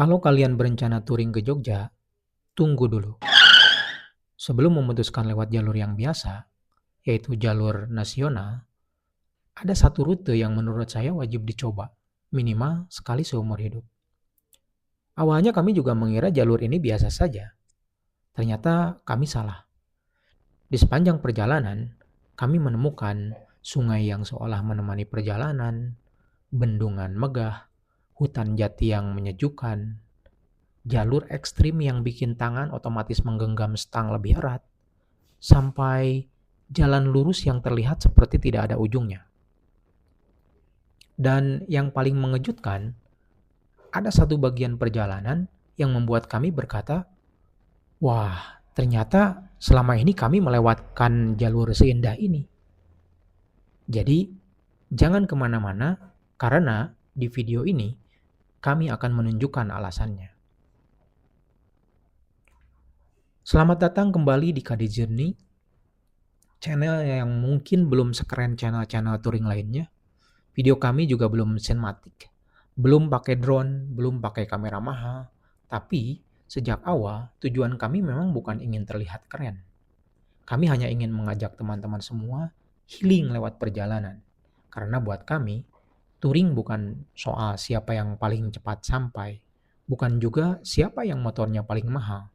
Kalau kalian berencana touring ke Jogja, tunggu dulu. Sebelum memutuskan lewat jalur yang biasa, yaitu jalur nasional, ada satu rute yang menurut saya wajib dicoba, minimal sekali seumur hidup. Awalnya kami juga mengira jalur ini biasa saja. Ternyata kami salah. Di sepanjang perjalanan, kami menemukan sungai yang seolah menemani perjalanan, bendungan megah, hutan jati yang menyejukkan, jalur ekstrim yang bikin tangan otomatis menggenggam stang lebih erat, sampai jalan lurus yang terlihat seperti tidak ada ujungnya. Dan yang paling mengejutkan, ada satu bagian perjalanan yang membuat kami berkata, wah, ternyata selama ini kami melewatkan jalur seindah ini. Jadi, jangan kemana-mana karena di video ini kami akan menunjukkan alasannya. Selamat datang kembali di KD Journey, channel yang mungkin belum sekeren channel-channel touring lainnya. Video kami juga belum sinematik, belum pakai drone, belum pakai kamera mahal. Tapi sejak awal tujuan kami memang bukan ingin terlihat keren. Kami hanya ingin mengajak teman-teman semua healing lewat perjalanan. Karena buat kami, touring bukan soal siapa yang paling cepat sampai, bukan juga siapa yang motornya paling mahal.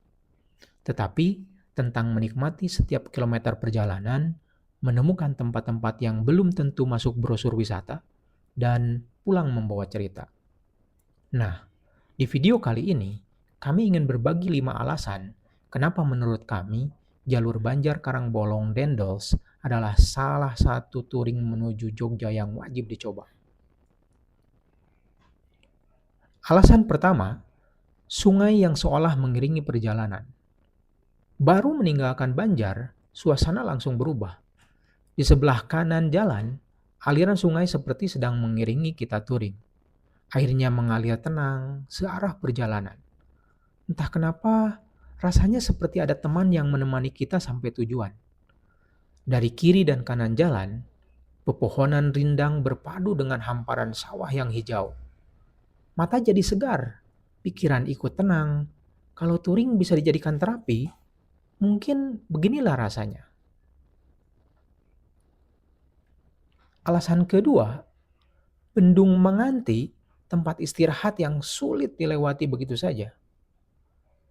Tetapi tentang menikmati setiap kilometer perjalanan, menemukan tempat-tempat yang belum tentu masuk brosur wisata, dan pulang membawa cerita. Nah, di video kali ini, kami ingin berbagi 5 alasan kenapa menurut kami jalur Banjar Karangbolong Dendels adalah salah satu touring menuju Jogja yang wajib dicoba. Alasan pertama, sungai yang seolah mengiringi perjalanan. Baru meninggalkan Banjar, suasana langsung berubah. Di sebelah kanan jalan, aliran sungai seperti sedang mengiringi kita touring. Airnya mengalir tenang searah perjalanan. Entah kenapa, rasanya seperti ada teman yang menemani kita sampai tujuan. Dari kiri dan kanan jalan, pepohonan rindang berpadu dengan hamparan sawah yang hijau. Mata jadi segar, pikiran ikut tenang. Kalau touring bisa dijadikan terapi, mungkin beginilah rasanya. Alasan kedua, Bendung Menganti, tempat istirahat yang sulit dilewati begitu saja.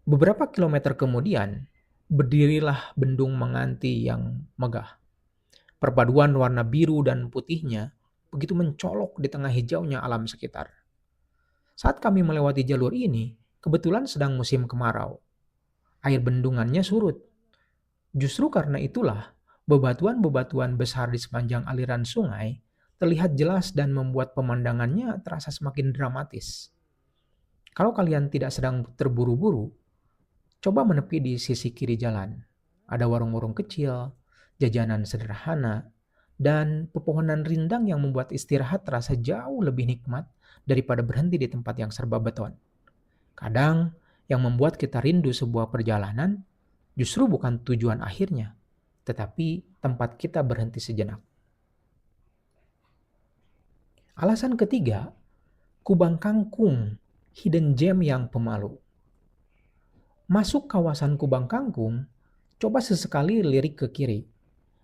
Beberapa kilometer kemudian, berdirilah Bendung Menganti yang megah. Perpaduan warna biru dan putihnya begitu mencolok di tengah hijaunya alam sekitar. Saat kami melewati jalur ini, kebetulan sedang musim kemarau. Air bendungannya surut. Justru karena itulah, bebatuan-bebatuan besar di sepanjang aliran sungai terlihat jelas dan membuat pemandangannya terasa semakin dramatis. Kalau kalian tidak sedang terburu-buru, coba menepi di sisi kiri jalan. Ada warung-warung kecil, jajanan sederhana, dan pepohonan rindang yang membuat istirahat terasa jauh lebih nikmat daripada berhenti di tempat yang serba beton. Kadang, yang membuat kita rindu sebuah perjalanan justru bukan tujuan akhirnya, tetapi tempat kita berhenti sejenak. Alasan ketiga, Kubang Kangkung, hidden gem yang pemalu. Masuk kawasan Kubang Kangkung, coba sesekali lirik ke kiri.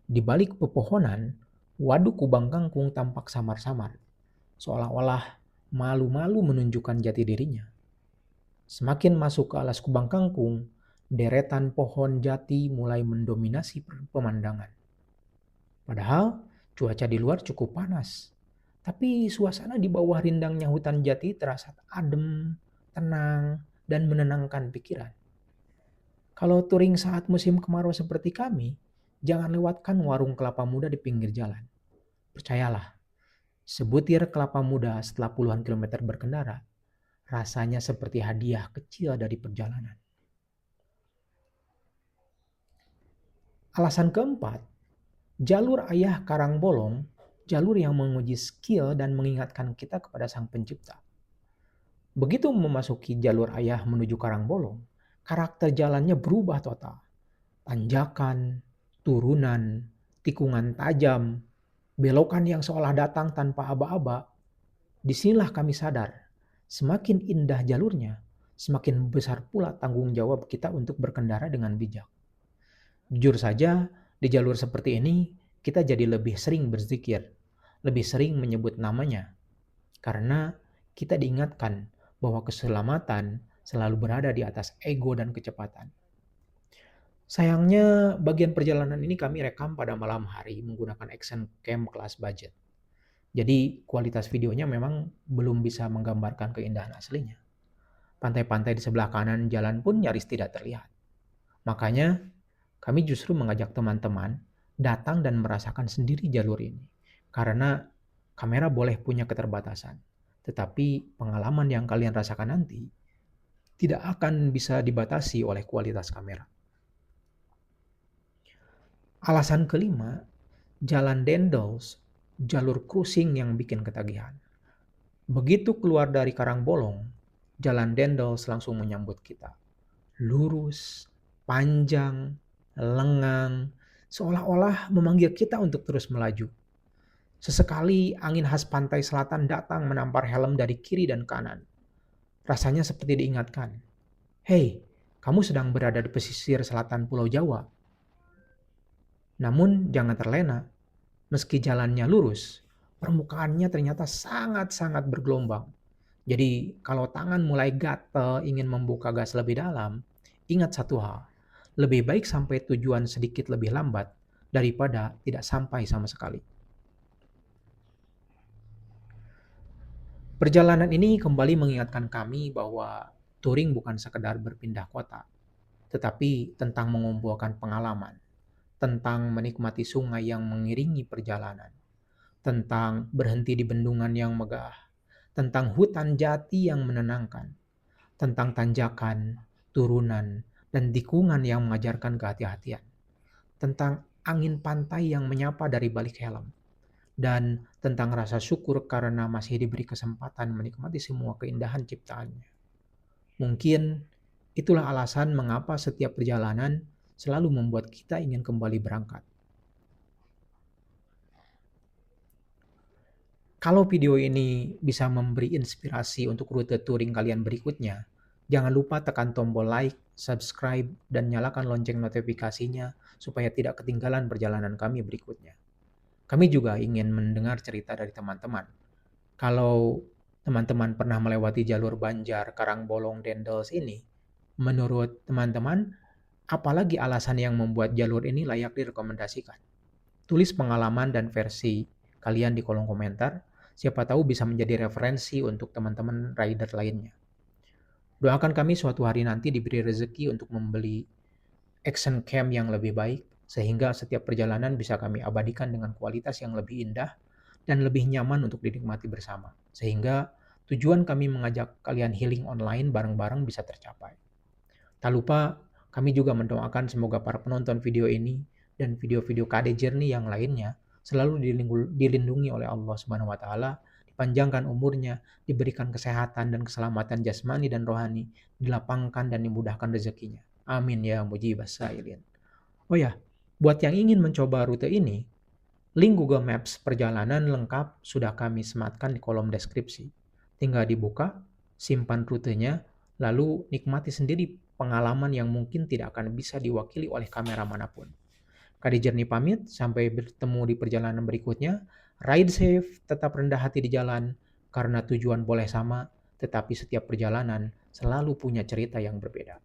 Di balik pepohonan, waduk Kubang Kangkung tampak samar-samar, seolah-olah malu-malu menunjukkan jati dirinya. Semakin masuk ke alas Kubang Kangkung, deretan pohon jati mulai mendominasi pemandangan. Padahal cuaca di luar cukup panas, tapi suasana di bawah rindangnya hutan jati terasa adem, tenang, dan menenangkan pikiran. Kalau touring saat musim kemarau seperti kami, jangan lewatkan warung kelapa muda di pinggir jalan. Percayalah, sebutir kelapa muda setelah puluhan kilometer berkendara, rasanya seperti hadiah kecil dari perjalanan. Alasan keempat, jalur Ayah Karangbolong, jalur yang menguji skill dan mengingatkan kita kepada Sang Pencipta. Begitu memasuki jalur Ayah menuju Karangbolong, karakter jalannya berubah total. Tanjakan, turunan, tikungan tajam, belokan yang seolah datang tanpa aba-aba. Disinilah kami sadar, semakin indah jalurnya, semakin besar pula tanggung jawab kita untuk berkendara dengan bijak. Jujur saja, di jalur seperti ini, kita jadi lebih sering berzikir, lebih sering menyebut namanya, karena kita diingatkan bahwa keselamatan selalu berada di atas ego dan kecepatan. Sayangnya, bagian perjalanan ini kami rekam pada malam hari menggunakan action cam kelas budget. Jadi, kualitas videonya memang belum bisa menggambarkan keindahan aslinya. Pantai-pantai di sebelah kanan jalan pun nyaris tidak terlihat. Makanya, kami justru mengajak teman-teman datang dan merasakan sendiri jalur ini. Karena kamera boleh punya keterbatasan, tetapi pengalaman yang kalian rasakan nanti tidak akan bisa dibatasi oleh kualitas kamera. Alasan kelima, Jalan Dendels, jalur cruising yang bikin ketagihan. Begitu keluar dari Karangbolong, Jalan Dendels langsung menyambut kita. Lurus, panjang, lengang, seolah-olah memanggil kita untuk terus melaju. Sesekali angin khas pantai selatan datang menampar helm dari kiri dan kanan. Rasanya seperti diingatkan, "Hei, kamu sedang berada di pesisir selatan Pulau Jawa." Namun jangan terlena, meski jalannya lurus, permukaannya ternyata sangat-sangat bergelombang. Jadi kalau tangan mulai gatel ingin membuka gas lebih dalam, ingat satu hal, lebih baik sampai tujuan sedikit lebih lambat daripada tidak sampai sama sekali. Perjalanan ini kembali mengingatkan kami bahwa touring bukan sekedar berpindah kota, tetapi tentang mengumpulkan pengalaman, tentang menikmati sungai yang mengiringi perjalanan, tentang berhenti di bendungan yang megah, tentang hutan jati yang menenangkan, tentang tanjakan, turunan, dan tikungan yang mengajarkan kehati-hatian, tentang angin pantai yang menyapa dari balik helm, dan tentang rasa syukur karena masih diberi kesempatan menikmati semua keindahan ciptaannya. Mungkin itulah alasan mengapa setiap perjalanan selalu membuat kita ingin kembali berangkat. Kalau video ini bisa memberi inspirasi untuk rute touring kalian berikutnya, jangan lupa tekan tombol like, subscribe, dan nyalakan lonceng notifikasinya supaya tidak ketinggalan perjalanan kami berikutnya. Kami juga ingin mendengar cerita dari teman-teman. Kalau teman-teman pernah melewati jalur Banjar, Karangbolong, Dendels ini, menurut teman-teman, apalagi alasan yang membuat jalur ini layak direkomendasikan? Tulis pengalaman dan versi kalian di kolom komentar, siapa tahu bisa menjadi referensi untuk teman-teman rider lainnya. Doakan kami suatu hari nanti diberi rezeki untuk membeli action cam yang lebih baik, sehingga setiap perjalanan bisa kami abadikan dengan kualitas yang lebih indah dan lebih nyaman untuk dinikmati bersama. Sehingga tujuan kami mengajak kalian healing online bareng-bareng bisa tercapai. Tak lupa, kami juga mendoakan semoga para penonton video ini dan video-video KD Journey yang lainnya selalu dilindungi oleh Allah Subhanahu wa taala, dipanjangkan umurnya, diberikan kesehatan dan keselamatan jasmani dan rohani, dilapangkan dan dimudahkan rezekinya. Amin ya mujibas sailin. Oh ya, buat yang ingin mencoba rute ini, link Google Maps perjalanan lengkap sudah kami sematkan di kolom deskripsi. Tinggal dibuka, simpan rutenya, lalu nikmati sendiri pengalaman yang mungkin tidak akan bisa diwakili oleh kamera manapun. KD Journey pamit, sampai bertemu di perjalanan berikutnya. Ride safe, tetap rendah hati di jalan, karena tujuan boleh sama, tetapi setiap perjalanan selalu punya cerita yang berbeda.